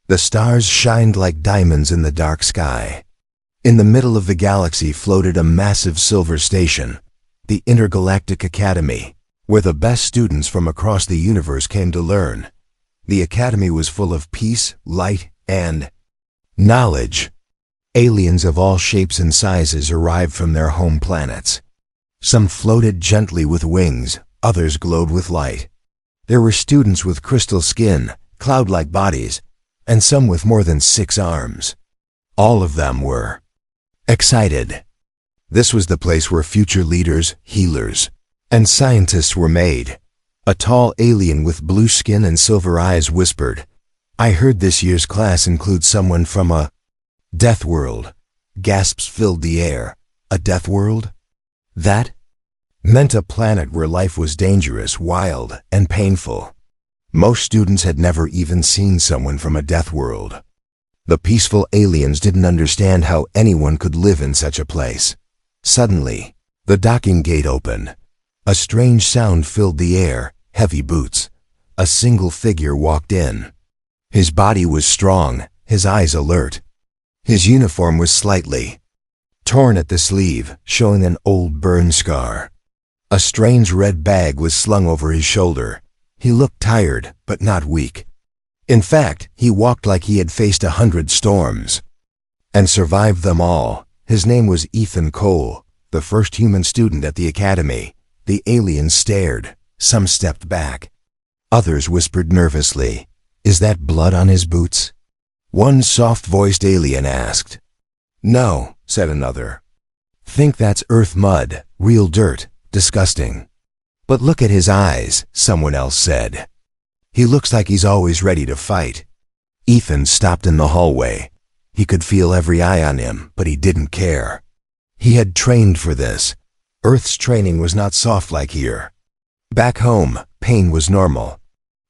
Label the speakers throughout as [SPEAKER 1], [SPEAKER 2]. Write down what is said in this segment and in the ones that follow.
[SPEAKER 1] The stars shined like diamonds in the dark sky. In the middle of the galaxy floated a massive silver station, the Intergalactic Academy, where the best students from across the universe came to learn. The academy was full of peace, light, and knowledge. Aliens of all shapes and sizes arrived from their home planets. Some floated gently with wings, others glowed with light. There were students with crystal skin, cloud-like bodies, and some with more than 6 arms. All of them were excited. This was the place where future leaders, healers, and scientists were made. A tall alien with blue skin and silver eyes whispered, "I heard this year's class includes someone from a Deathworld." Gasps filled the air. A Deathworld? That meant a planet where life was dangerous, wild, and painful. Most students had never even seen someone from a Deathworld. The peaceful aliens didn't understand how anyone could live in such a place. Suddenly, the docking gate opened. A strange sound filled the air, heavy boots. A single figure walked in. His body was strong, his eyes alert. His uniform was slightly torn at the sleeve, showing an old burn scar. A strange red bag was slung over his shoulder. He looked tired, but not weak. In fact, he walked like he had faced 100 storms and survived them all. His name was Ethan Cole, the first human student at the academy. The aliens stared. Some stepped back. Others whispered nervously, "Is that blood on his boots?" One soft-voiced alien asked. "No," said another. "Think that's earth mud, real dirt, disgusting." "But look at his eyes," someone else said. "He looks like he's always ready to fight." Ethan stopped in the hallway. He could feel every eye on him, but he didn't care. He had trained for this. Earth's training was not soft like here. Back home, pain was normal.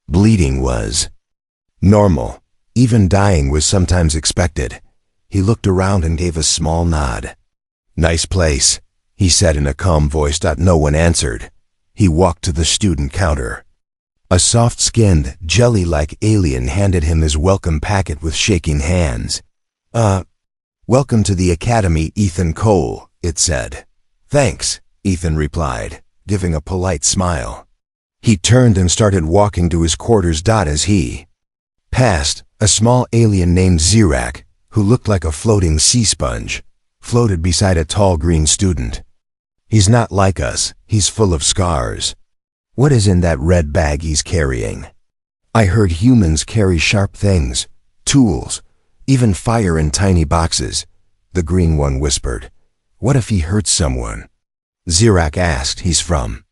[SPEAKER 1] Bleeding was normal. Even dying was sometimes expected. He looked around and gave a small nod. "Nice place," he said in a calm voice. No one answered. He walked to the student counter. A soft-skinned, jelly-like alien handed him his welcome packet with shaking hands. Welcome to the Academy, Ethan Cole," it said. "Thanks," Ethan replied, giving a polite smile. He turned and started walking to his quarters. As he passed, a small alien named Zirak, who looked like a floating sea sponge, floated beside a tall green student. "He's not like us, he's full of scars. What is in that red bag he's carrying?" "I heard humans carry sharp things, tools, even fire in tiny boxes," the green one whispered. "What if he hurts someone?" Zirak asked. "He's from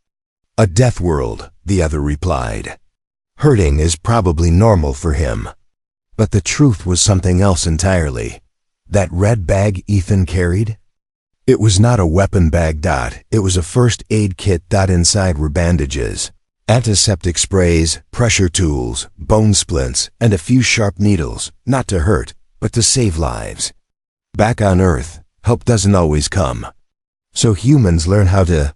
[SPEAKER 1] a Deathworld," the other replied. "Hurting is probably normal for him." But the truth was something else entirely. That red bag Ethan carried? It was not a weapon bag. It was a first aid kit. Inside were bandages, antiseptic sprays, pressure tools, bone splints, and a few sharp needles, not to hurt, but to save lives. Back on Earth, help doesn't always come. So humans learn how to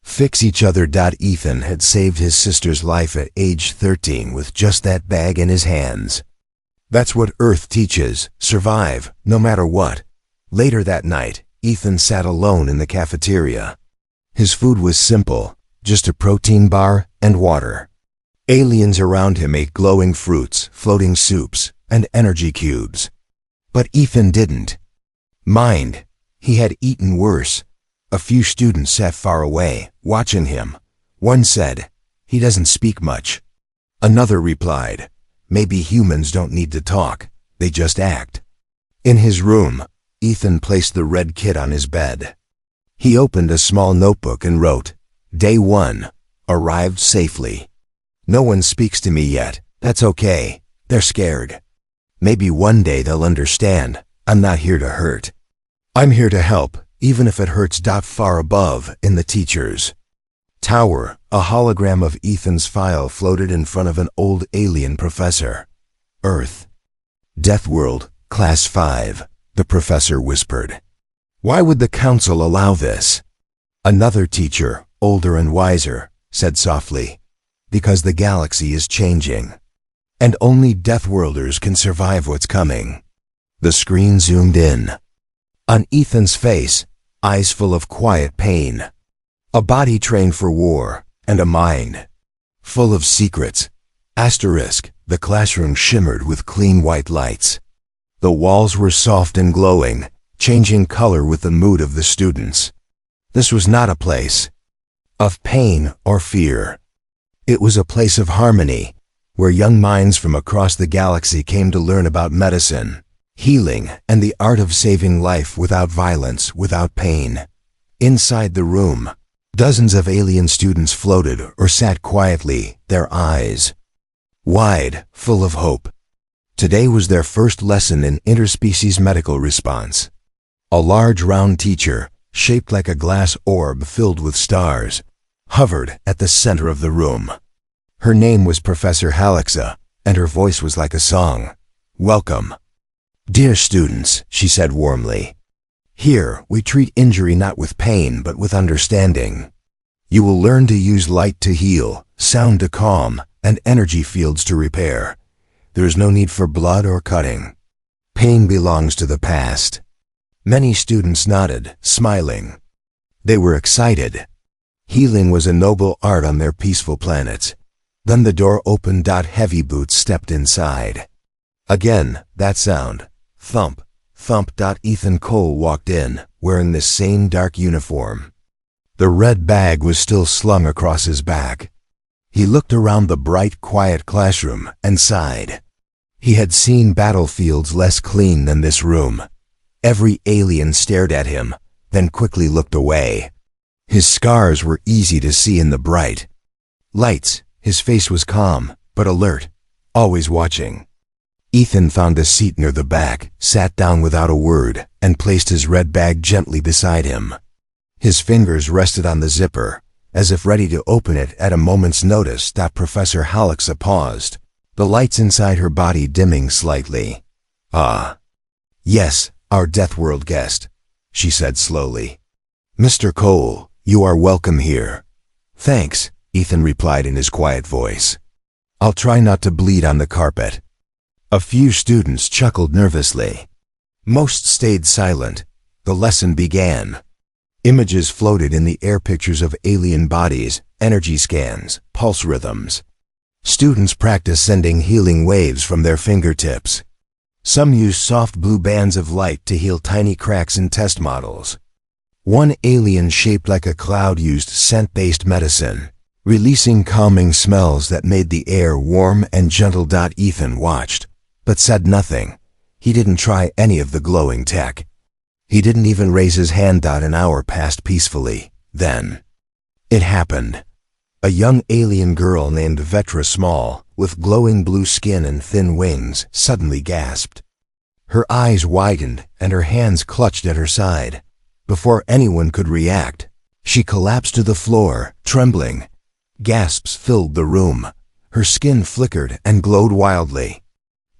[SPEAKER 1] fix each other. Ethan had saved his sister's life at age 13 with just that bag in his hands. That's what Earth teaches: survive, no matter what. Later that night, Ethan sat alone in the cafeteria. His food was simple, just a protein bar and water. Aliens around him ate glowing fruits, floating soups, and energy cubes. But Ethan didn't mind. He had eaten worse. A few students sat far away, watching him. One said, "He doesn't speak much." Another replied, "Maybe humans don't need to talk, they just act." In his room, Ethan placed the red kit on his bed. He opened a small notebook and wrote, "Day 1, arrived safely. No one speaks to me yet. That's okay. They're scared. Maybe one day they'll understand. I'm not here to hurt. I'm here to help, even if it hurts." Far above, in the teacher's tower, a hologram of Ethan's file floated in front of an old alien professor. "Earth. Deathworld, Class 5, the professor whispered. "Why would the council allow this?" Another teacher, older and wiser, said softly, "Because the galaxy is changing. And only Deathworlders can survive what's coming. The screen zoomed in. On Ethan's face, eyes full of quiet pain. A body trained for war, and a mind full of secrets. Asterisk, the classroom shimmered with clean white lights. The walls were soft and glowing, changing color with the mood of the students. This was not a place of pain or fear. It was a place of harmony, where young minds from across the galaxy came to learn about medicine, healing, and the art of saving life without violence, without pain. Inside the room, dozens of alien students floated or sat quietly, their eyes wide, full of hope. Today was their first lesson in interspecies medical response. A large round teacher, shaped like a glass orb filled with stars, hovered at the center of the room. Her name was Professor Halixa, and her voice was like a song. Welcome. Dear students, she said warmly. Here, we treat injury not with pain, but with understanding. You will learn to use light to heal, sound to calm, and energy fields to repair. There is no need for blood or cutting. Pain belongs to the past. Many students nodded, smiling. They were excited. Healing was a noble art on their peaceful planets. Then the door opened. Heavy boots stepped inside. Again, that sound. Thump, thump. Ethan Cole walked in, wearing the same dark uniform. The red bag was still slung across his back. He looked around the bright, quiet classroom and sighed. He had seen battlefields less clean than this room. Every alien stared at him, then quickly looked away. His scars were easy to see in the bright lights. His face was calm, but alert, always watching. Ethan found a seat near the back, sat down without a word, and placed his red bag gently beside him. His fingers rested on the zipper, as if ready to open it at a moment's notice. Professor Halixa paused, the lights inside her body dimming slightly. Ah. Yes, our Deathworld guest, she said slowly. Mr. Cole, you are welcome here. Thanks, Ethan replied in his quiet voice. I'll try not to bleed on the carpet. A few students chuckled nervously. Most stayed silent. The lesson began. Images floated in the air, pictures of alien bodies, energy scans, pulse rhythms. Students practiced sending healing waves from their fingertips. Some used soft blue bands of light to heal tiny cracks in test models. One alien shaped like a cloud used scent-based medicine, releasing calming smells that made the air warm and gentle. Ethan watched, but said nothing. He didn't try any of the glowing tech. He didn't even raise his hand. An hour passed peacefully. Then it happened. A young alien girl named Vetra Small, with glowing blue skin and thin wings, suddenly gasped. Her eyes widened and her hands clutched at her side. Before anyone could react, she collapsed to the floor, trembling. Gasps filled the room. Her skin flickered and glowed wildly.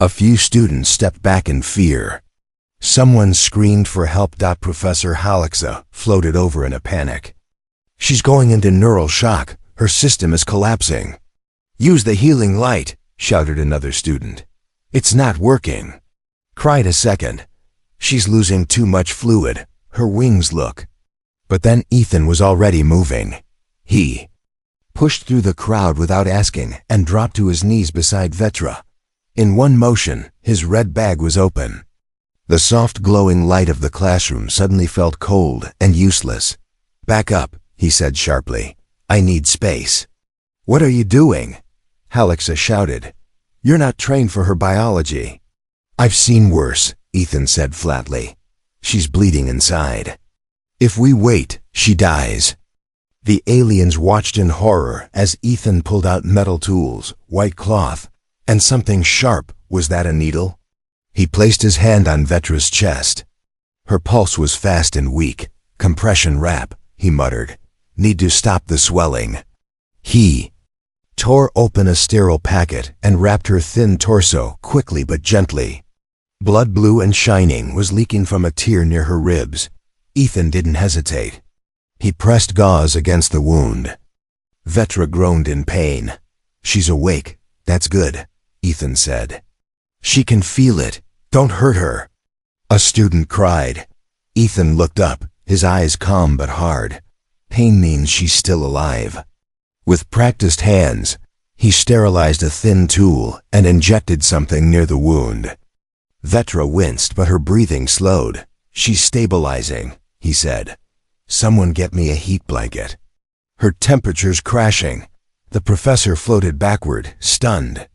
[SPEAKER 1] A few students stepped back in fear. Someone screamed for help. Professor Halixa floated over in a panic. She's going into neural shock. Her system is collapsing. Use the healing light, shouted another student. It's not working. Cried a second. She's losing too much fluid. Her wings look. But then Ethan was already moving. He pushed through the crowd without asking and dropped to his knees beside Vetra. In one motion, his red bag was open. The soft glowing light of the classroom suddenly felt cold and useless. Back up, he said sharply. I need space. What are you doing? Halixa shouted. You're not trained for her biology. I've seen worse, Ethan said flatly. She's bleeding inside. If we wait, she dies. The aliens watched in horror as Ethan pulled out metal tools, white cloth, and something sharp. Was that a needle? He placed his hand on Vetra's chest. Her pulse was fast and weak. Compression wrap, he muttered. Need to stop the swelling. He tore open a sterile packet and wrapped her thin torso quickly but gently. Blood, blue and shining, was leaking from a tear near her ribs. Ethan didn't hesitate. He pressed gauze against the wound. Vetra groaned in pain. She's awake. That's good. Ethan said. "She can feel it. Don't hurt her." A student cried. Ethan looked up, his eyes calm but hard. Pain means she's still alive. With practiced hands, he sterilized a thin tool and injected something near the wound. Vetra winced, but her breathing slowed. "She's stabilizing," he said. "Someone get me a heat blanket." Her temperature's crashing. The professor floated backward, stunned.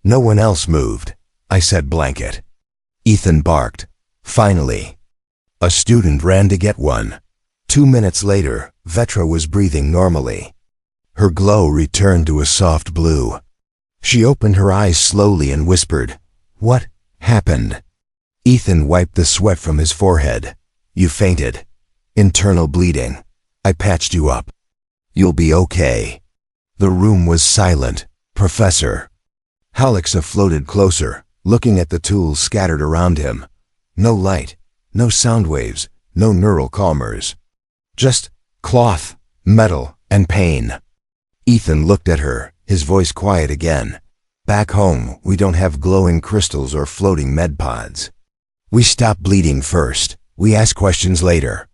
[SPEAKER 1] No one else moved. I said blanket. Ethan barked. Finally. A student ran to get one. 2 minutes later, Vetra was breathing normally. Her glow returned to a soft blue. She opened her eyes slowly and whispered, "What happened?" Ethan wiped the sweat from his forehead. "You fainted. Internal bleeding. I patched you up. You'll be okay." The room was silent. "Professor." Halixa floated closer, looking at the tools scattered around him. No light, no sound waves, no neural calmers. Just cloth, metal, and pain. Ethan looked at her, his voice quiet again. "Back home, we don't have glowing crystals or floating med pods. We stop bleeding first. We ask questions later."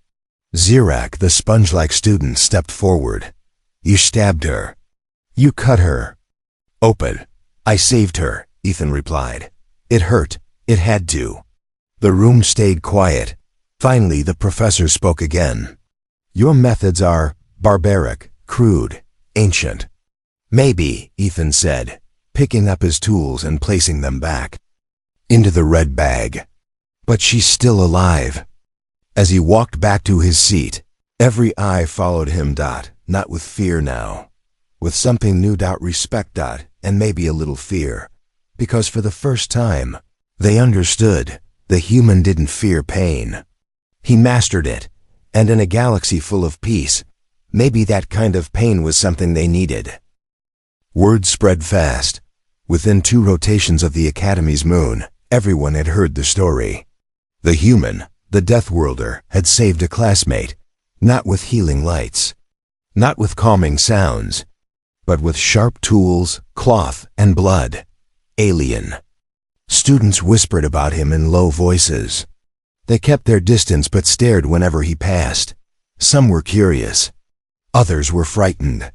[SPEAKER 1] Zirak, the sponge-like student, stepped forward. "You stabbed her. You cut her." "Open." "I saved her," Ethan replied. "It hurt. It had to." The room stayed quiet. Finally, the professor spoke again. "Your methods are barbaric, crude, ancient." "Maybe," Ethan said, picking up his tools and placing them back into the red bag. "But she's still alive." As he walked back to his seat, every eye followed him. Not with fear now. With something new. Respect. And maybe a little fear. Because for the first time, they understood the human didn't fear pain. He mastered it, and in a galaxy full of peace, maybe that kind of pain was something they needed. Word spread fast. Within 2 rotations of the Academy's moon, everyone had heard the story. The human, the Deathworlder, had saved a classmate, not with healing lights, not with calming sounds, but with sharp tools, cloth, and blood. Alien. Students whispered about him in low voices. They kept their distance but stared whenever he passed. Some were curious. Others were frightened.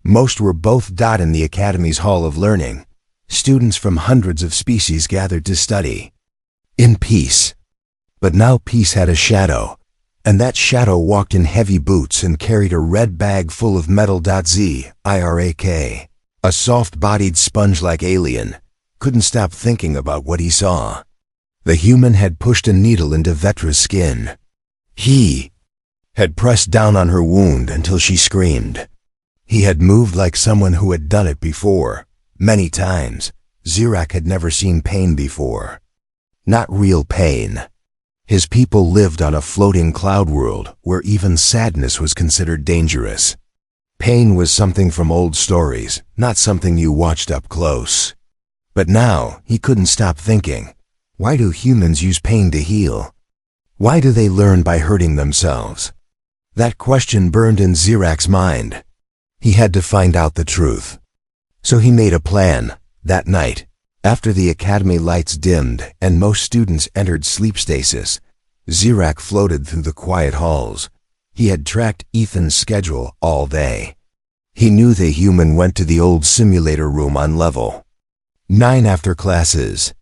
[SPEAKER 1] Most were both. In the Academy's Hall of Learning, students from hundreds of species gathered to study. In peace. But now peace had a shadow, and that shadow walked in heavy boots and carried a red bag full of metal. Zirak, a soft-bodied sponge-like alien, couldn't stop thinking about what he saw. The human had pushed a needle into Vetra's skin. He had pressed down on her wound until she screamed. He had moved like someone who had done it before, many times. Zirak had never seen pain before. Not real pain. His people lived on a floating cloud world where even sadness was considered dangerous. Pain was something from old stories, not something you watched up close. But now he couldn't stop thinking, why do humans use pain to heal? Why do they learn by hurting themselves? That question burned in Zirak's mind. He had to find out the truth. So he made a plan. That night, after the Academy lights dimmed and most students entered sleep stasis, Zirak floated through the quiet halls. He had tracked Ethan's schedule all day. He knew the human went to the old simulator room on level 9 after classes.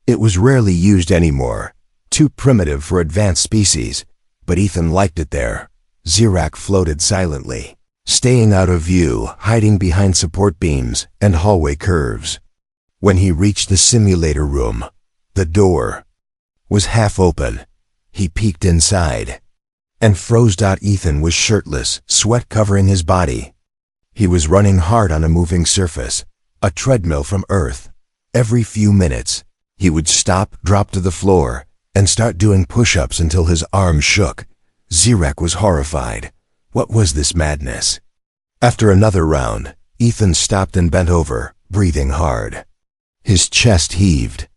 [SPEAKER 1] It was rarely used anymore, too primitive for advanced species, but Ethan liked it there. Zirak floated silently, staying out of view, hiding behind support beams and hallway curves. When he reached the simulator room, the door was half open. He peeked inside and froze. Ethan was shirtless, sweat covering his body. He was running hard on a moving surface, a treadmill from Earth. Every few minutes, he would stop, drop to the floor, and start doing push-ups until his arms shook. Zirak was horrified. What was this madness? After another round, Ethan stopped and bent over, breathing hard. His chest heaved.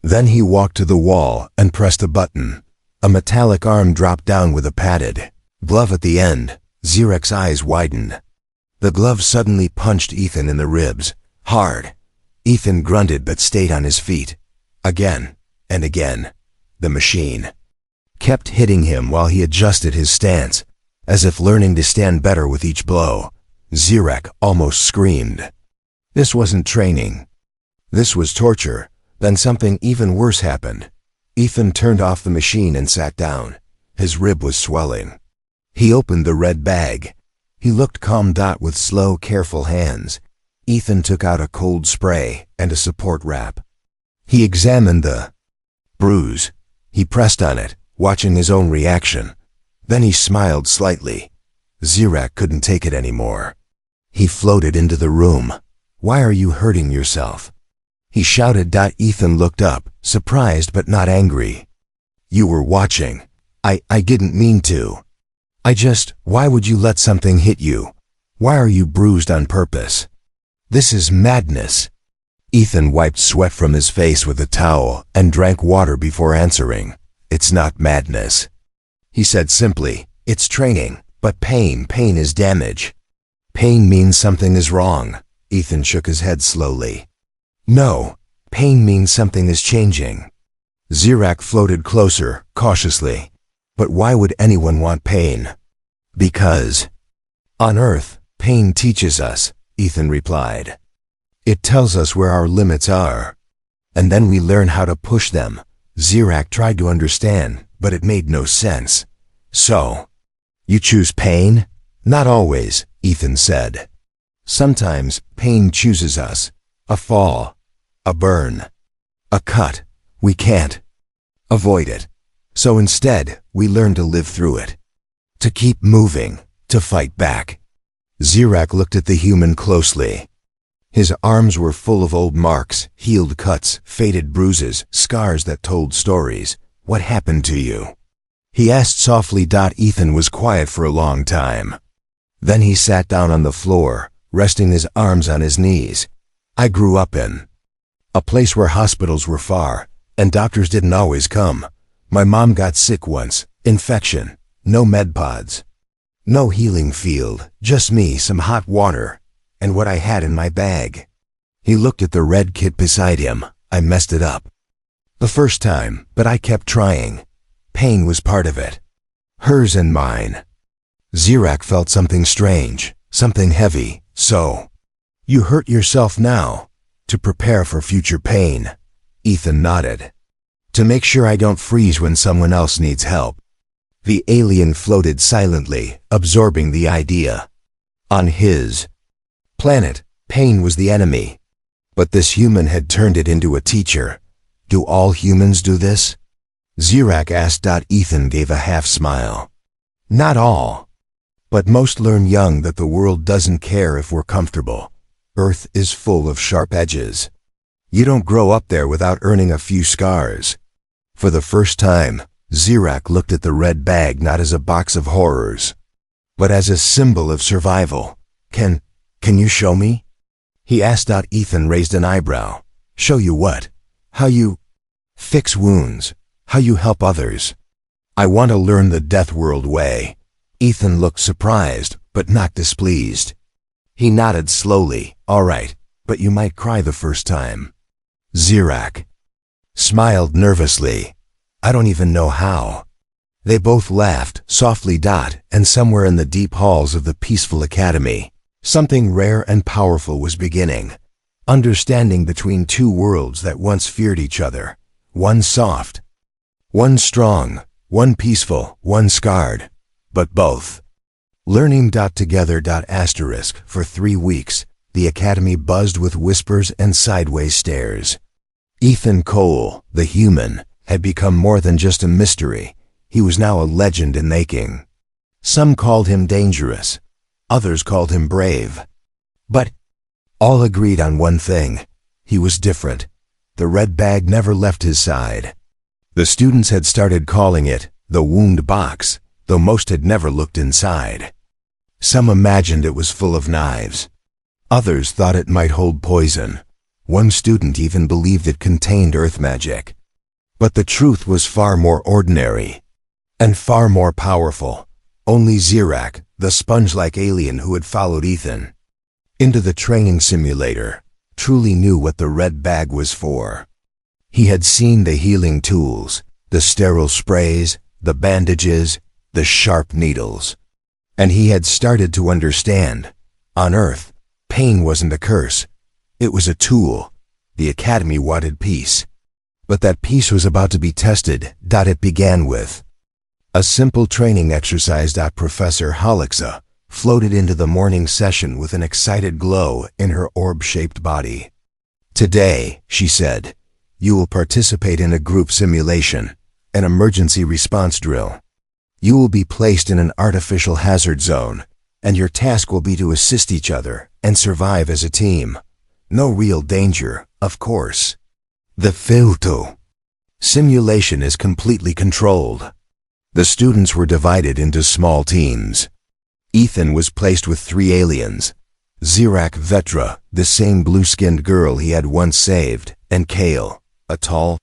[SPEAKER 1] Then he walked to the wall and pressed a button. A metallic arm dropped down with a padded glove at the end. Zirak's eyes widened. The glove suddenly punched Ethan in the ribs, hard. Ethan grunted but stayed on his feet. Again and again, the machine kept hitting him while he adjusted his stance, as if learning to stand better with each blow. Zirak almost screamed. This wasn't training. This was torture. Then something even worse happened. Ethan turned off the machine and sat down. His rib was swelling. He opened the red bag. He looked calm. With slow, careful hands, Ethan took out a cold spray and a support wrap. He examined the bruise. He pressed on it, watching his own reaction. Then he smiled slightly. Zirak couldn't take it anymore. He floated into the room. "Why are you hurting yourself?" he shouted. Ethan looked up, surprised but not angry. "You were watching. I didn't mean to. Why would you let something hit you? Why are you bruised on purpose? This is madness." Ethan wiped sweat from his face with a towel and drank water before answering. "It's not madness," he said simply. "It's training, but pain is damage. Pain means something is wrong." Ethan shook his head slowly. "No, pain means something is changing." Zirak floated closer, cautiously. "But why would anyone want pain?" "Because on Earth, pain teaches us," Ethan replied. "It tells us where our limits are, and then we learn how to push them." Zirak tried to understand, but it made no sense. "So, you choose pain?" "Not always," Ethan said. "Sometimes pain chooses us. A fall, a burn, a cut. We can't avoid it. So instead, we learn to live through it. To keep moving, to fight back." Zirak looked at the human closely. His arms were full of old marks, healed cuts, faded bruises, scars that told stories. "What happened to you?" he asked softly. Ethan was quiet for a long time. Then he sat down on the floor, resting his arms on his knees. "I grew up in a place where hospitals were far, and doctors didn't always come. My mom got sick once, infection, no med pods, no healing field, just me, some hot water, and what I had in my bag." He looked at the red kit beside him. "I messed it up the first time, but I kept trying. Pain was part of it. Hers and mine." Zirak felt something strange, something heavy. "So, you hurt yourself now to prepare for future pain?" Ethan nodded. "To make sure I don't freeze when someone else needs help." The alien floated silently, absorbing the idea. On his planet, pain was the enemy. But this human had turned it into a teacher. "Do all humans do this?" Zirak asked. Ethan gave a half smile. "Not all. But most learn young that the world doesn't care if we're comfortable. Earth is full of sharp edges. You don't grow up there without earning a few scars." For the first time, Zirak looked at the red bag not as a box of horrors, but as a symbol of survival. Can you show me?" he asked. Ethan raised an eyebrow. "Show you what?" "How you fix wounds, how you help others." "I want to learn the Deathworld way." Ethan looked surprised, but not displeased. He nodded slowly. "All right, but you might cry the first time." Zirak smiled nervously. "I don't even know how." They both laughed, softly. And somewhere in the deep halls of the peaceful academy, something rare and powerful was beginning. Understanding between two worlds that once feared each other. One soft, one strong, one peaceful, one scarred, but both learning. Together. For 3 weeks, the academy buzzed with whispers and sideways stares. Ethan Cole, the human, had become more than just a mystery. He was now a legend in making. Some called him dangerous. Others called him brave. But all agreed on one thing. He was different. The red bag never left his side. The students had started calling it the wound box, though most had never looked inside. Some imagined it was full of knives. Others thought it might hold poison. One student even believed it contained earth magic. But the truth was far more ordinary and far more powerful. Only Zirak, the sponge-like alien who had followed Ethan into the training simulator, truly knew what the red bag was for. He had seen the healing tools, the sterile sprays, the bandages, the sharp needles. And he had started to understand. On Earth, pain wasn't a curse. It was a tool. The Academy wanted peace. But that peace was about to be tested. It began with a simple training exercise. Professor Holixa floated into the morning session with an excited glow in her orb-shaped body. Today, she said, you will participate in a group simulation, an emergency response drill. You will be placed in an artificial hazard zone, and your task will be to assist each other and survive as a team. No real danger, of course. The filtro simulation is completely controlled. The students were divided into small teams. Ethan was placed with 3 aliens. Zirak Vetra, the same blue-skinned girl he had once saved, and Kale, a tall,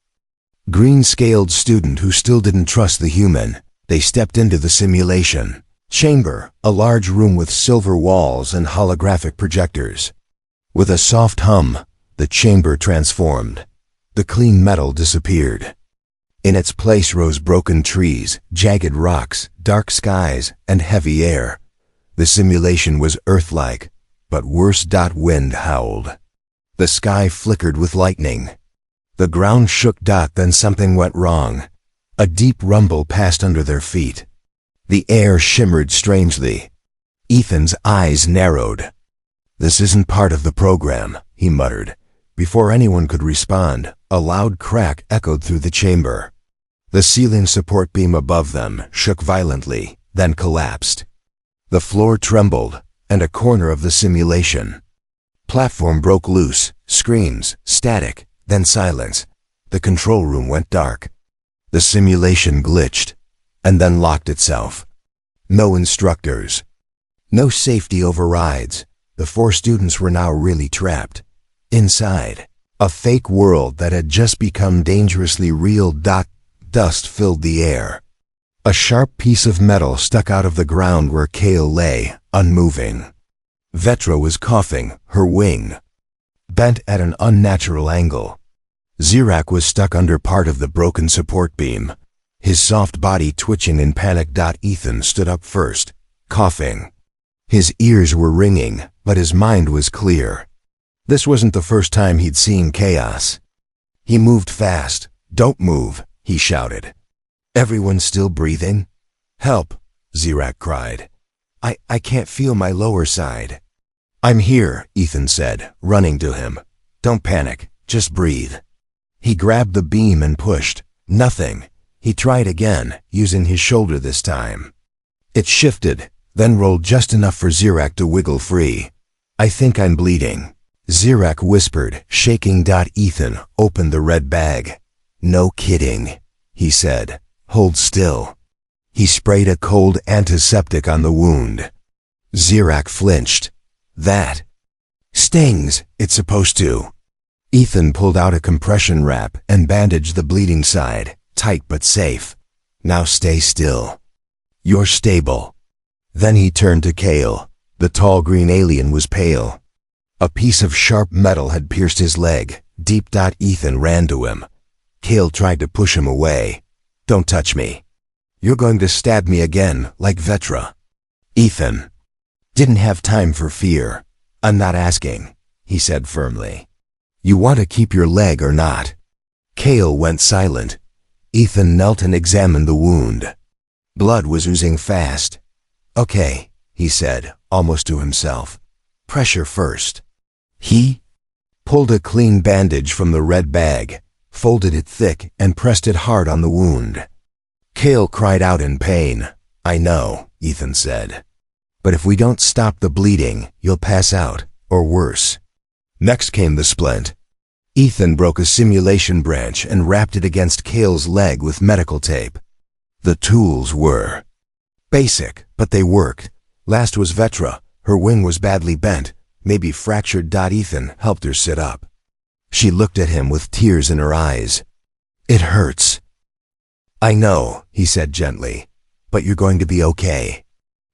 [SPEAKER 1] green-scaled student who still didn't trust the human. They stepped into the simulation chamber, a large room with silver walls and holographic projectors. With a soft hum, the chamber transformed. The clean metal disappeared. In its place rose broken trees, jagged rocks, dark skies, and heavy air. The simulation was Earth-like, but worse. Wind howled. The sky flickered with lightning. The ground shook. Then something went wrong. A deep rumble passed under their feet. The air shimmered strangely. Ethan's eyes narrowed. This isn't part of the program, he muttered. Before anyone could respond, a loud crack echoed through the chamber. The ceiling support beam above them shook violently, then collapsed. The floor trembled, and a corner of the simulation platform broke loose. Screams, static, then silence. The control room went dark. The simulation glitched, and then locked itself. No instructors. No safety overrides. The 4 students were now really trapped. Inside. A fake world that had just become dangerously real. Dust filled the air. A sharp piece of metal stuck out of the ground where Kale lay, unmoving. Vetra was coughing, her wing bent at an unnatural angle. Zirak was stuck under part of the broken support beam, his soft body twitching in panic. Ethan stood up first, coughing. His ears were ringing, but his mind was clear. This wasn't the first time he'd seen chaos. He moved fast. Don't move, he shouted. Everyone still breathing? Help, Zirak cried. I can't feel my lower side. I'm here, Ethan said, running to him. Don't panic, just breathe. He grabbed the beam and pushed. Nothing. He tried again, using his shoulder this time. It shifted, then rolled just enough for Zirak to wiggle free. I think I'm bleeding, Zirak whispered, shaking. Ethan opened the red bag. No kidding, he said. Hold still. He sprayed a cold antiseptic on the wound. Zirak flinched. That stings, it's supposed to. Ethan pulled out a compression wrap and bandaged the bleeding side, tight but safe. Now stay still. You're stable. Then he turned to Kale. The tall green alien was pale. A piece of sharp metal had pierced his leg. Deep. Ethan ran to him. Kale tried to push him away. Don't touch me. You're going to stab me again, like Vetra. Ethan didn't have time for fear. I'm not asking, he said firmly. You want to keep your leg or not? Kale went silent. Ethan knelt and examined the wound. Blood was oozing fast. Okay, he said, almost to himself. Pressure first. He pulled a clean bandage from the red bag, folded it thick, and pressed it hard on the wound. Kale cried out in pain. I know, Ethan said. But if we don't stop the bleeding, you'll pass out, or worse. Next came the splint. Ethan broke a simulation branch and wrapped it against Kale's leg with medical tape. The tools were basic, but they worked. Last was Vetra. Her wing was badly bent, maybe fractured. Ethan helped her sit up. She looked at him with tears in her eyes. It hurts. I know, he said gently, but you're going to be okay.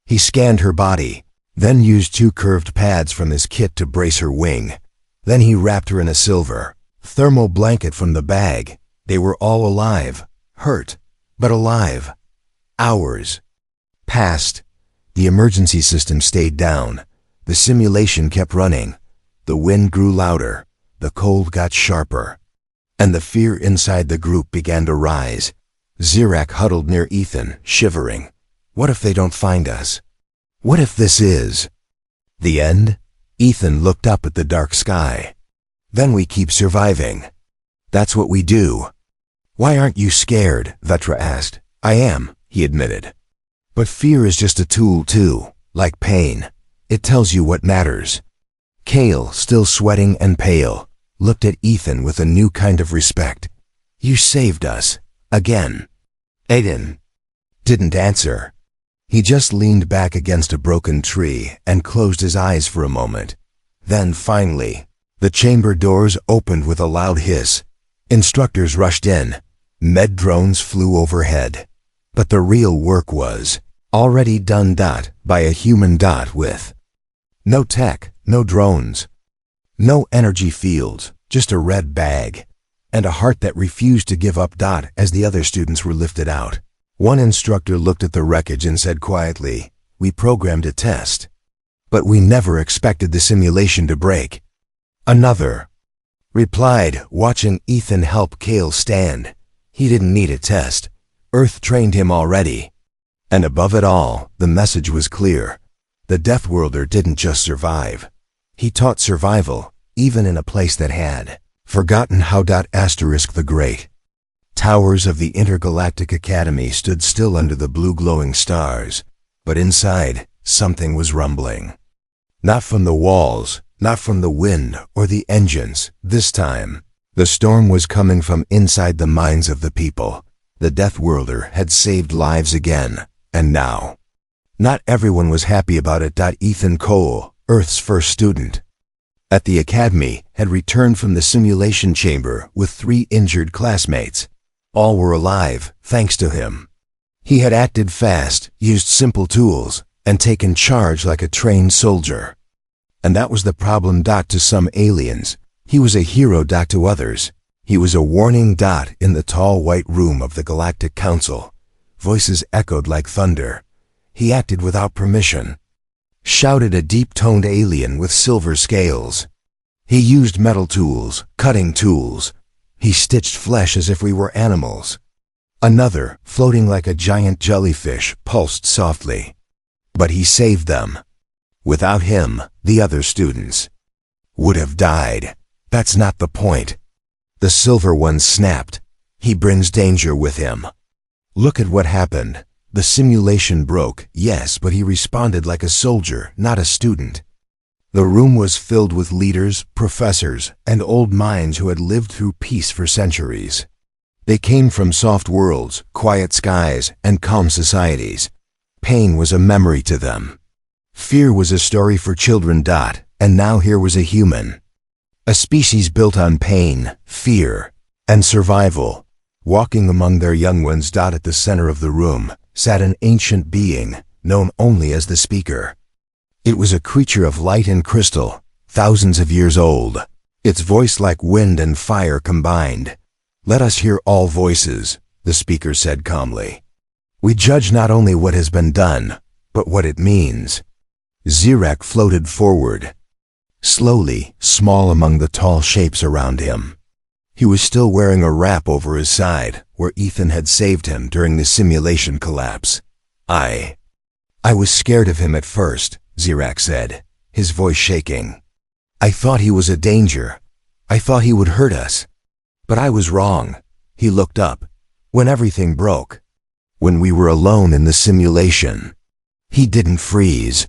[SPEAKER 1] He scanned her body, then used 2 curved pads from his kit to brace her wing. Then he wrapped her in a silver, thermal blanket from the bag. They were all alive, hurt, but alive. Hours passed. The emergency system stayed down. The simulation kept running. The wind grew louder. The cold got sharper. And the fear inside the group began to rise. Zirak huddled near Ethan, shivering. What if they don't find us? What if this is the end? Ethan looked up at the dark sky. Then we keep surviving. That's what we do. Why aren't you scared? Vetra asked. I am, he admitted. But fear is just a tool too, like pain. It tells you what matters. Kale, still sweating and pale, looked at Ethan with a new kind of respect. You saved us. Again. Aiden didn't answer. He just leaned back against a broken tree and closed his eyes for a moment. Then finally, the chamber doors opened with a loud hiss. Instructors rushed in. Med drones flew overhead. But the real work was already done by a human with no tech, no drones, no energy fields, just a red bag, and a heart that refused to give up as the other students were lifted out. One instructor looked at the wreckage and said quietly, "We programmed a test, but we never expected the simulation to break." Another replied, watching Ethan help Kale stand, "He didn't need a test. Earth trained him already." And above it all, the message was clear. The Deathworlder didn't just survive. He taught survival, even in a place that had forgotten how. The great towers of the Intergalactic Academy stood still under the blue glowing stars, but inside, something was rumbling. Not from the walls, not from the wind or the engines. This time, the storm was coming from inside the minds of the people. The Deathworlder had saved lives again, and now, not everyone was happy about it. Ethan Cole, Earth's first student at the Academy, had returned from the simulation chamber with 3 injured classmates. All were alive, thanks to him. He had acted fast, used simple tools, and taken charge like a trained soldier. And that was the problem. To some aliens, he was a hero. To others, he was a warning. In the tall white room of the Galactic Council, voices echoed like thunder. He acted without permission, shouted a deep-toned alien with silver scales. He used metal tools, cutting tools. He stitched flesh as if we were animals. Another, floating like a giant jellyfish, pulsed softly. But he saved them. Without him, the other students would have died. That's not the point. The Silver One snapped. He brings danger with him. Look at what happened. The simulation broke, yes, but he responded like a soldier, not a student. The room was filled with leaders, professors, and old minds who had lived through peace for centuries. They came from soft worlds, quiet skies, and calm societies. Pain was a memory to them. Fear was a story for children. And now here was a human. A species built on pain, fear, and survival. Walking among their young ones. At the center of the room sat an ancient being, known only as the Speaker. It was a creature of light and crystal, thousands of years old, its voice like wind and fire combined. "Let us hear all voices," the Speaker said calmly. "We judge not only what has been done, but what it means." Zirak floated forward, slowly, small among the tall shapes around him. He was still wearing a wrap over his side, where Ethan had saved him during the simulation collapse. I was scared of him at first," Zirak said, his voice shaking. "I thought he was a danger. I thought he would hurt us. But I was wrong." He looked up. "When everything broke, when we were alone in the simulation, he didn't freeze.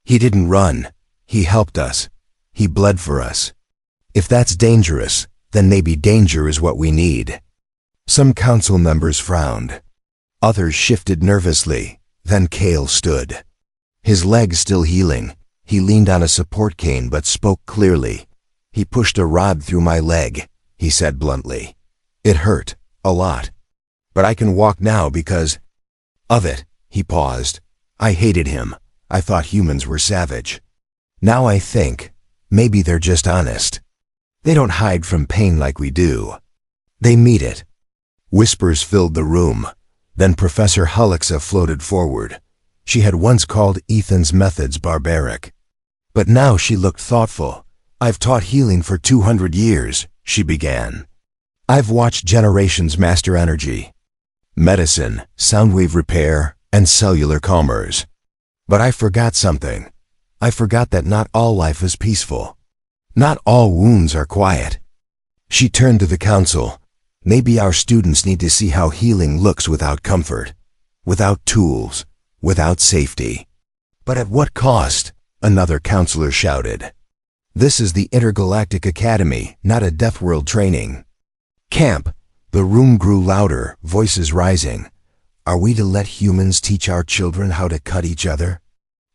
[SPEAKER 1] He didn't run. He helped us. He bled for us. If that's dangerous, then maybe danger is what we need." Some council members frowned. Others shifted nervously. Then Kale stood. His legs still healing, he leaned on a support cane but spoke clearly. "He pushed a rod through my leg," he said bluntly. "It hurt, a lot. But I can walk now because of it." He paused. "I hated him. I thought humans were savage. Now I think Maybe they're just honest. They don't hide from pain like we do. They meet it. Whispers filled the room. Then Professor Hullixa floated forward. She had once called Ethan's methods barbaric. But now she looked thoughtful. "I've taught healing for 200 years, she began. "I've watched generations master energy, medicine, sound wave repair, and cellular commerce. But I forgot something. I forgot that not all life is peaceful. Not all wounds are quiet." She turned to the council. "Maybe our students need to see how healing looks without comfort, without tools, without safety." "But at what cost?" another counselor shouted. "This is the Intergalactic Academy, not a Deathworld training camp." The room grew louder, voices rising. "Are we to let humans teach our children how to cut each other?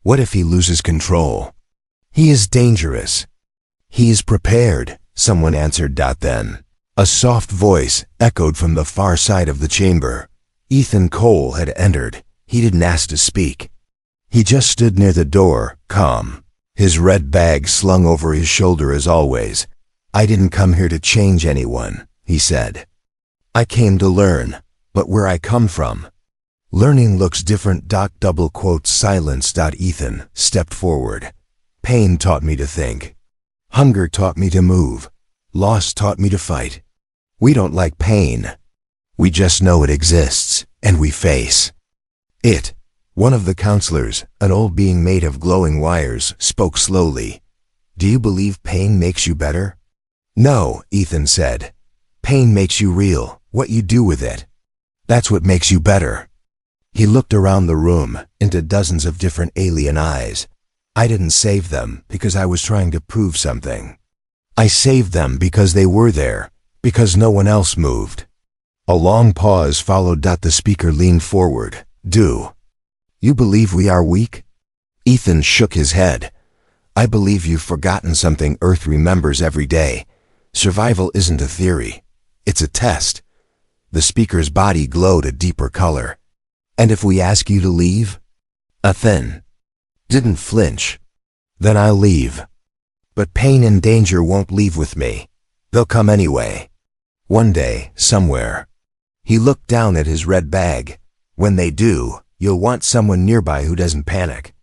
[SPEAKER 1] What if he loses control? He is dangerous." "He is prepared," someone answered. Then a soft voice echoed from the far side of the chamber. Ethan Cole had entered. He didn't ask to speak. He just stood near the door, calm, his red bag slung over his shoulder as always. "I didn't come here to change anyone," he said. "I came to learn, but where I come from. Learning looks different. Silence. Ethan stepped forward. "Pain taught me to think. Hunger taught me to move. Loss taught me to fight. We don't like pain. We just know it exists, and we face it." One of the counselors, an old being made of glowing wires, spoke slowly. "Do you believe pain makes you better?" "No," Ethan said. "Pain makes you real. What you do with it, that's what makes you better." He looked around the room, into dozens of different alien eyes. "I didn't save them because I was trying to prove something. I saved them because they were there, because no one else moved." A long pause followed. The speaker leaned forward. "Do you believe we are weak?" Ethan shook his head. "I believe you've forgotten something Earth remembers every day. Survival isn't a theory. It's a test." The speaker's body glowed a deeper color. "And if we ask you to leave?" Ethan didn't flinch. "Then I'll leave. But pain and danger won't leave with me. They'll come anyway. One day, somewhere." He looked down at his red bag. "When they do, you'll want someone nearby who doesn't panic."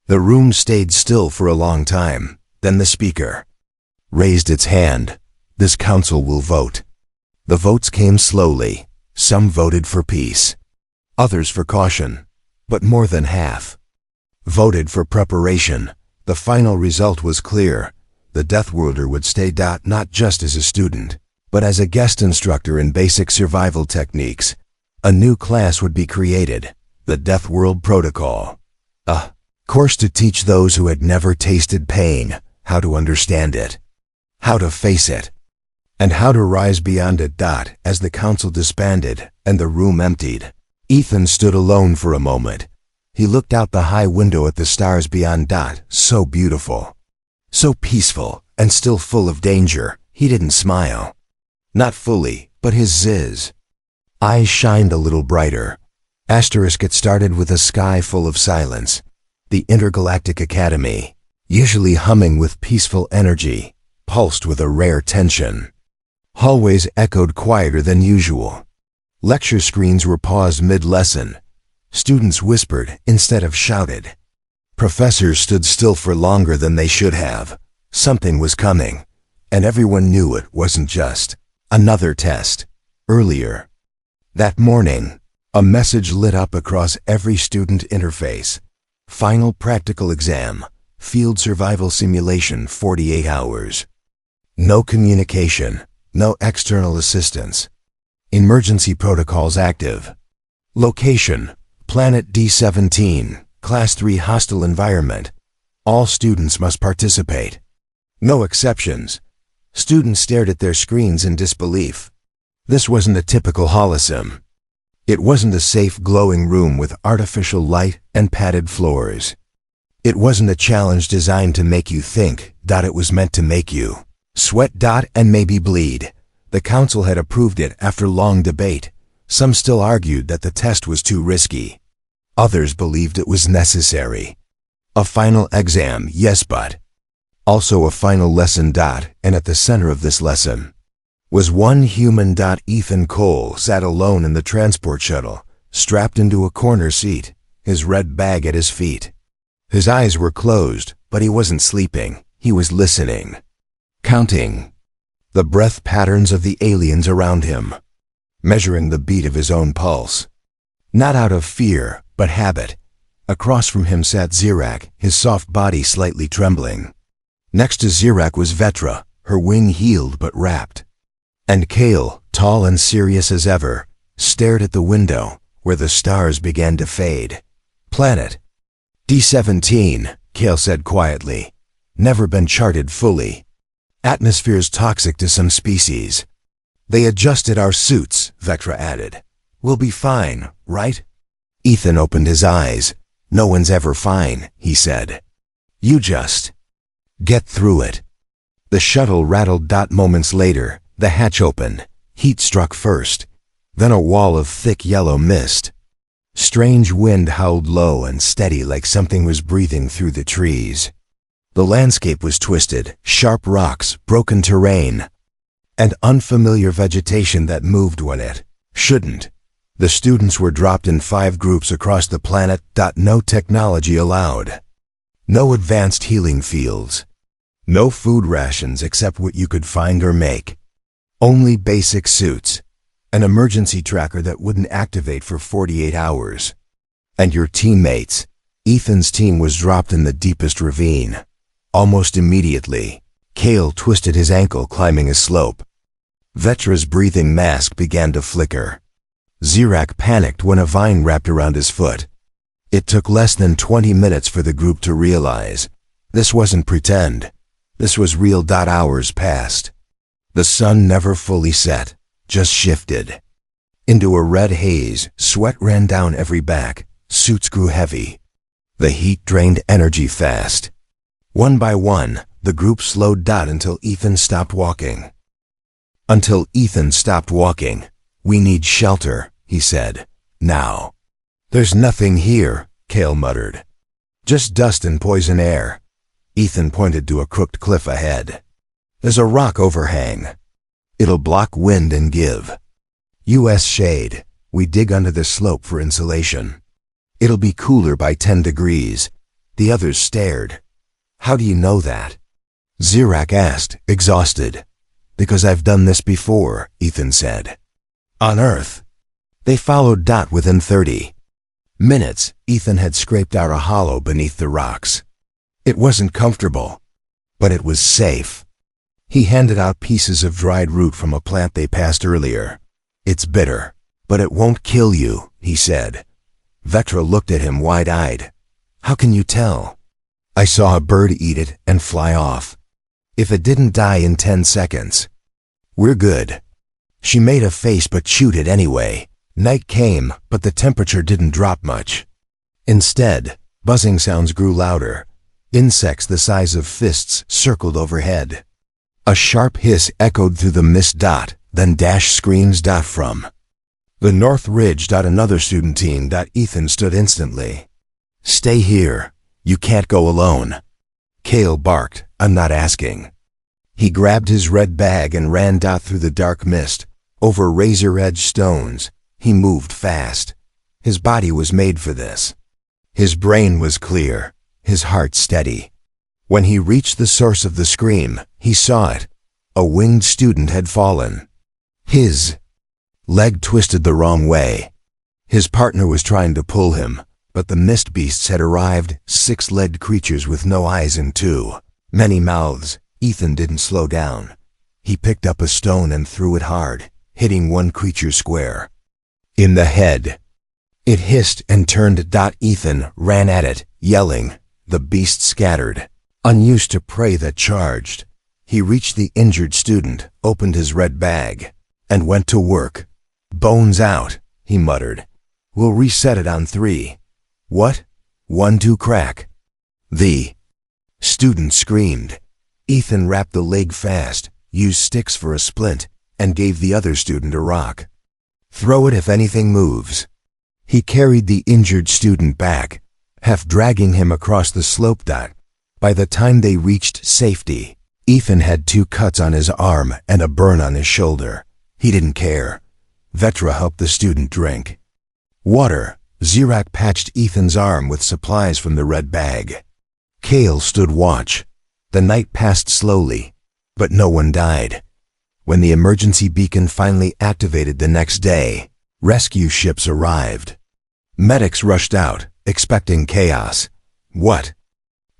[SPEAKER 1] The room stayed still for a long time. Then the speaker raised its hand. "This council will vote." The votes came slowly. Some voted for peace, others for caution, but more than half voted for preparation. The final result was clear. The Deathworlder would stay. Not just as a student, but as a guest instructor in basic survival techniques. A new class would be created, the Deathworld Protocol. A course to teach those who had never tasted pain how to understand it, how to face it, and how to rise beyond it. As the council disbanded and the room emptied, Ethan stood alone for a moment. He looked out the high window at the stars beyond. So beautiful, so peaceful, and still full of danger. He didn't smile. Not fully, but his eyes shined a little brighter. It started with a sky full of silence. The Intergalactic Academy, usually humming with peaceful energy, pulsed with a rare tension. Hallways echoed quieter than usual. Lecture screens were paused mid-lesson. Students whispered instead of shouted. Professors stood still for longer than they should have. Something was coming, and everyone knew it wasn't just another test. Earlier that morning, a message lit up across every student interface. Final practical exam, field survival simulation 48 hours. No communication, no external assistance. Emergency protocols active. Location, Planet D17, Class 3 hostile environment. All students must participate. No exceptions. Students stared at their screens in disbelief. This wasn't a typical holosim. It wasn't a safe glowing room with artificial light and padded floors. It wasn't a challenge designed to make you think. It was meant to make you sweat. And maybe bleed. The council had approved it after long debate. Some still argued that the test was too risky. Others believed it was necessary. A final exam, yes, but Also a final lesson. And at the center of this lesson was one human. Ethan Cole sat alone in the transport shuttle, strapped into a corner seat, his red bag at his feet. His eyes were closed, but he wasn't sleeping. He was listening, counting the breath patterns of the aliens around him, measuring the beat of his own pulse. Not out of fear, but habit. Across from him sat Zirak, his soft body slightly trembling. Next to Zirak was Vetra, her wing healed but wrapped. And Kale, tall and serious as ever, stared at the window, where the stars began to fade. Planet D17, Kale said quietly. Never been charted fully. Atmosphere's toxic to some species. They adjusted our suits, Vetra added. We'll be fine, right? Ethan opened his eyes. No one's ever fine, he said. You just get through it. The shuttle rattled. Moments later, the hatch opened. Heat struck first, then a wall of thick yellow mist. Strange wind howled low and steady like something was breathing through the trees. The landscape was twisted, sharp rocks, broken terrain, and unfamiliar vegetation that moved when it shouldn't. The students were dropped in 5 groups across the planet. No technology allowed. No advanced healing fields. No food rations except what you could find or make. Only basic suits. An emergency tracker that wouldn't activate for 48 hours. And your teammates. Ethan's team was dropped in the deepest ravine. Almost immediately, Kale twisted his ankle climbing a slope. Vetra's breathing mask began to flicker. Zirak panicked when a vine wrapped around his foot. It took less than 20 minutes for the group to realize this wasn't pretend. This was real. Hours passed. The sun never fully set, just shifted into a red haze. Sweat ran down every back. Suits grew heavy. The heat drained energy fast. One by one, the group slowed. Until Ethan stopped walking. Until Ethan stopped walking. We need shelter, he said. Now. There's nothing here, Kale muttered. Just dust and poison air. Ethan pointed to a crooked cliff ahead. There's a rock overhang. It'll block wind and give US shade. We dig under the slope for insulation. It'll be cooler by 10 degrees. The others stared. How do you know that? Zirak asked, exhausted. Because I've done this before, Ethan said. On Earth. They followed. Within 30 minutes, Ethan had scraped out a hollow beneath the rocks. It wasn't comfortable, but it was safe. He handed out pieces of dried root from a plant they passed earlier. It's bitter, but it won't kill you, he said. Vetra looked at him wide-eyed. How can you tell? I saw a bird eat it and fly off. If it didn't die in 10 seconds, we're good. She made a face but chewed it anyway. Night came, but the temperature didn't drop much. Instead, buzzing sounds grew louder. Insects the size of fists circled overhead. A sharp hiss echoed through the mist. Then dash screams. From the North Ridge. Another student team. Ethan stood instantly. Stay here. You can't go alone. Kale barked, I'm not asking. He grabbed his red bag and ran. Through the dark mist, over razor-edged stones. He moved fast. His body was made for this. His brain was clear, his heart steady. When he reached the source of the scream, he saw it. A winged student had fallen. His leg twisted the wrong way. His partner was trying to pull him, but the mist beasts had arrived, 6-legged creatures with no eyes and 2 many mouths. Ethan didn't slow down. He picked up a stone and threw it hard, hitting one creature square in the head. It hissed and turned. Ethan ran at it, yelling. The beast scattered, unused to prey that charged. He reached the injured student, opened his red bag, and went to work. Bones out, he muttered. We'll reset it on 3. What? 1, 2, crack. The student screamed. Ethan wrapped the leg fast, used sticks for a splint, and gave the other student a rock. Throw it if anything moves. He carried the injured student back, half dragging him across the slope. By the time they reached safety, Ethan had 2 cuts on his arm and a burn on his shoulder. He didn't care. Vetra helped the student drink water. Zirak patched Ethan's arm with supplies from the red bag. Kale stood watch. The night passed slowly, but no one died. When the emergency beacon finally activated the next day, rescue ships arrived. Medics rushed out, expecting chaos. What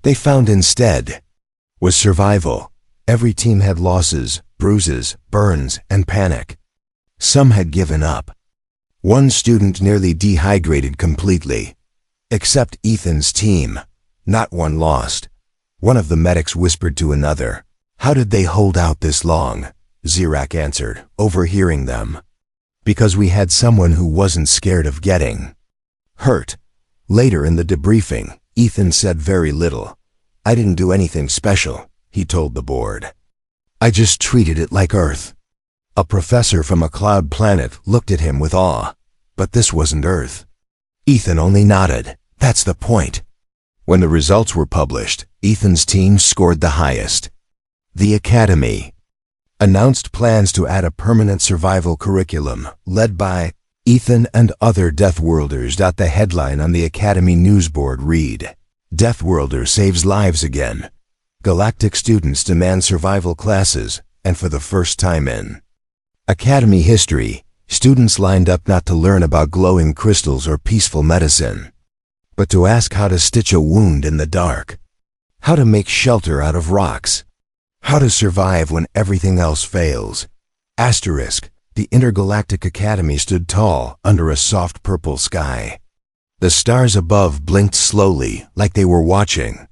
[SPEAKER 1] they found instead was survival. Every team had losses, bruises, burns, and panic. Some had given up. One student nearly dehydrated completely. Except Ethan's team. Not one lost. One of the medics whispered to another. How did they hold out this long? Zirak answered, overhearing them. Because we had someone who wasn't scared of getting hurt. Later in the debriefing, Ethan said very little. I didn't do anything special, he told the board. I just treated it like Earth. A professor from a cloud planet looked at him with awe. But this wasn't Earth. Ethan only nodded. That's the point. When the results were published, Ethan's team scored the highest. The Academy announced plans to add a permanent survival curriculum led by Ethan and other Deathworlders. The headline on the Academy news board read, Deathworlder saves lives again. Galactic students demand survival classes, and for the first time in Academy history, students lined up not to learn about glowing crystals or peaceful medicine, but to ask how to stitch a wound in the dark, how to make shelter out of rocks, how to survive when everything else fails. Asterisk, the Intergalactic Academy stood tall under a soft purple sky. The stars above blinked slowly, like they were watching,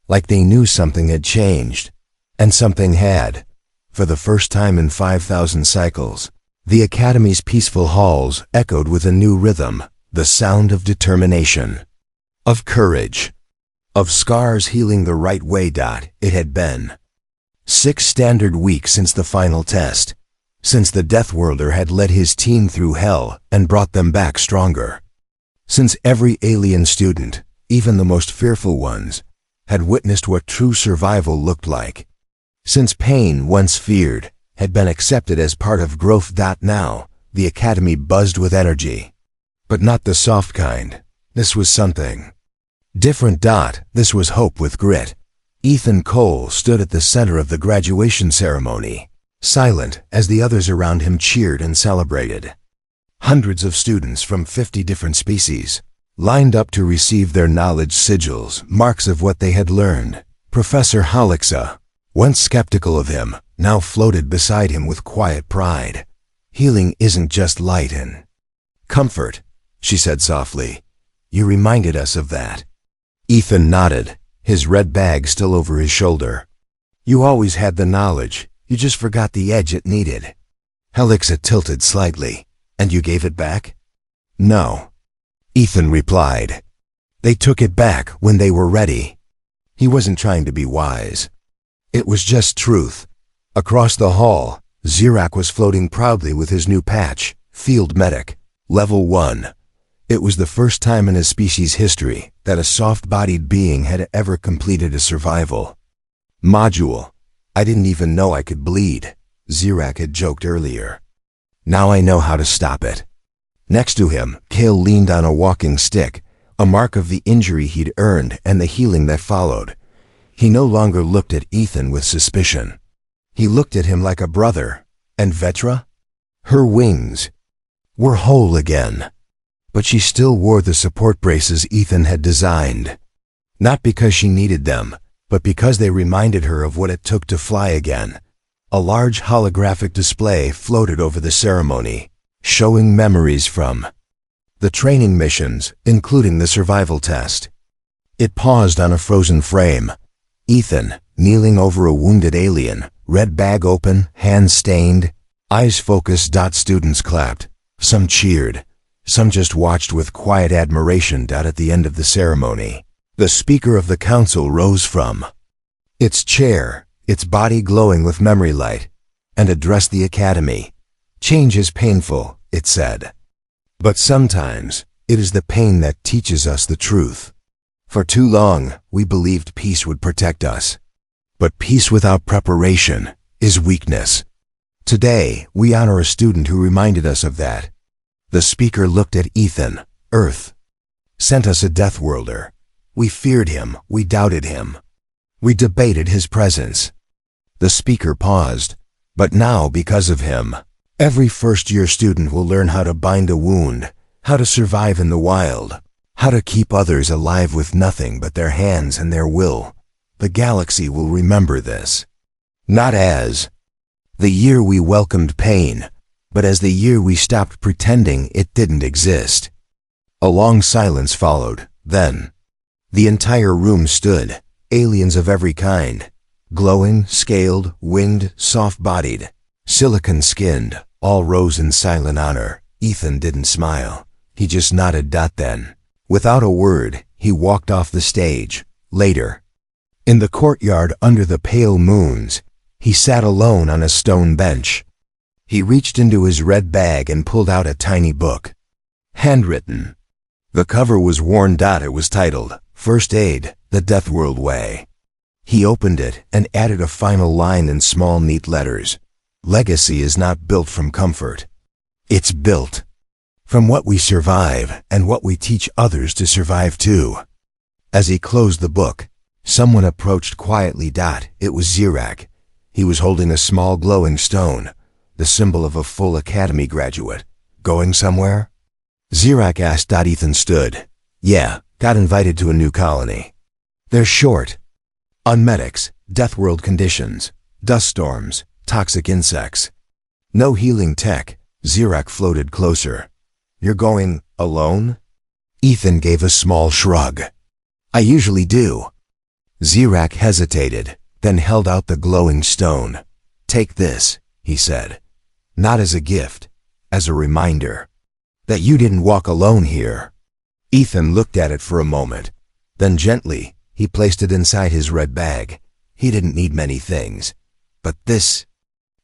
[SPEAKER 1] like they knew something had changed. And something had. For the first time in 5,000 cycles, the Academy's peaceful halls echoed with a new rhythm, the sound of determination, of courage, of scars healing the right way. It had been 6 standard weeks since the final test, since the Deathworlder had led his team through hell and brought them back stronger. Since every alien student, even the most fearful ones, had witnessed what true survival looked like. Since pain, once feared, had been accepted as part of growth. Now, the Academy buzzed with energy. But not the soft kind. This was something different. This was hope with grit. Ethan Cole stood at the center of the graduation ceremony, silent as the others around him cheered and celebrated. Hundreds of students from 50 different species lined up to receive their knowledge sigils, marks of what they had learned. Professor Halixa, once skeptical of him, now floated beside him with quiet pride. Healing isn't just light and comfort, she said softly. You reminded us of that. Ethan nodded, his red bag still over his shoulder. You always had the knowledge, you just forgot the edge it needed. Halixa tilted slightly. And you gave it back? No. Ethan replied. They took it back when they were ready. He wasn't trying to be wise. It was just truth. Across the hall, Zirak was floating proudly with his new patch, Field Medic, Level 1. It was the first time in his species' history that a soft-bodied being had ever completed a survival module. I didn't even know I could bleed, Zirak had joked earlier. Now I know how to stop it. Next to him, Kale leaned on a walking stick, a mark of the injury he'd earned and the healing that followed. He no longer looked at Ethan with suspicion. He looked at him like a brother. And Vetra? Her wings were whole again. But she still wore the support braces Ethan had designed. Not because she needed them, but because they reminded her of what it took to fly again. A large holographic display floated over the ceremony, showing memories from the training missions, including the survival test. It paused on a frozen frame. Ethan, kneeling over a wounded alien, red bag open, hands stained, eyes focused. Students clapped. Some cheered. Some just watched with quiet admiration. At the end of the ceremony, the Speaker of the Council rose from its chair, its body glowing with memory light, and addressed the Academy. Change is painful, it said. But sometimes, it is the pain that teaches us the truth. For too long, we believed peace would protect us. But peace without preparation is weakness. Today, we honor a student who reminded us of that. The speaker looked at Ethan, Earth, sent us a Deathworlder. We feared him, we doubted him. We debated his presence. The speaker paused, but now, because of him, every first-year student will learn how to bind a wound, how to survive in the wild, how to keep others alive with nothing but their hands and their will. The galaxy will remember this. Not as the year we welcomed pain, but as the year we stopped pretending it didn't exist. A long silence followed. Then, the entire room stood, aliens of every kind, glowing, scaled, winged, soft-bodied, silicon-skinned, all rose in silent honor. Ethan didn't smile. He just nodded. Then, without a word, he walked off the stage. Later, in the courtyard under the pale moons, he sat alone on a stone bench. He reached into his red bag and pulled out a tiny book. Handwritten. The cover was worn. It was titled, First Aid, The Deathworld Way. He opened it and added a final line in small, neat letters. Legacy is not built from comfort. It's built from what we survive and what we teach others to survive too. As he closed the book, someone approached quietly. It was Zirak. He was holding a small glowing stone, the symbol of a full academy graduate. Going somewhere? Zirak asked. Ethan stood. Yeah, got invited to a new colony. They're short on medics, Deathworld conditions, dust storms, toxic insects. No healing tech. Zirak floated closer. You're going alone? Ethan gave a small shrug. I usually do. Zirak hesitated, then held out the glowing stone. Take this, he said. Not as a gift, as a reminder that you didn't walk alone here. Ethan looked at it for a moment. Then gently, he placed it inside his red bag. He didn't need many things, but this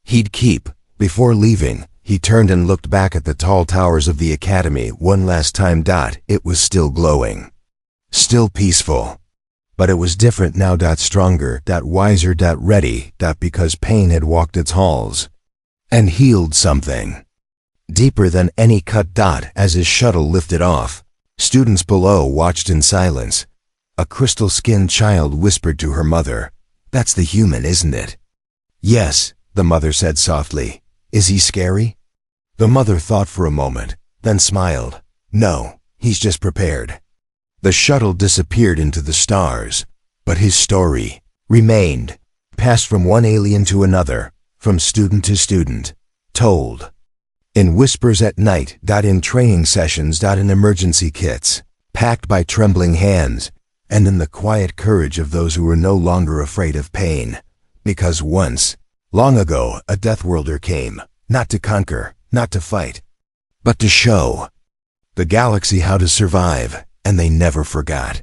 [SPEAKER 1] he'd keep. Before leaving, he turned and looked back at the tall towers of the academy one last time. It was still glowing, still peaceful. But it was different now. Stronger, wiser, ready, because pain had walked its halls and healed something deeper than any cut. As his shuttle lifted off, students below watched in silence. A crystal-skinned child whispered to her mother, "That's the human, isn't it?" "Yes," the mother said softly. "Is he scary?" The mother thought for a moment, then smiled. "No, he's just prepared." The shuttle disappeared into the stars, but his story remained, passed from one alien to another, from student to student, told in whispers at night, in training sessions, in emergency kits, packed by trembling hands, and in the quiet courage of those who were no longer afraid of pain. Because once, long ago, a Deathworlder came, not to conquer, not to fight, but to show the galaxy how to survive, and they never forgot.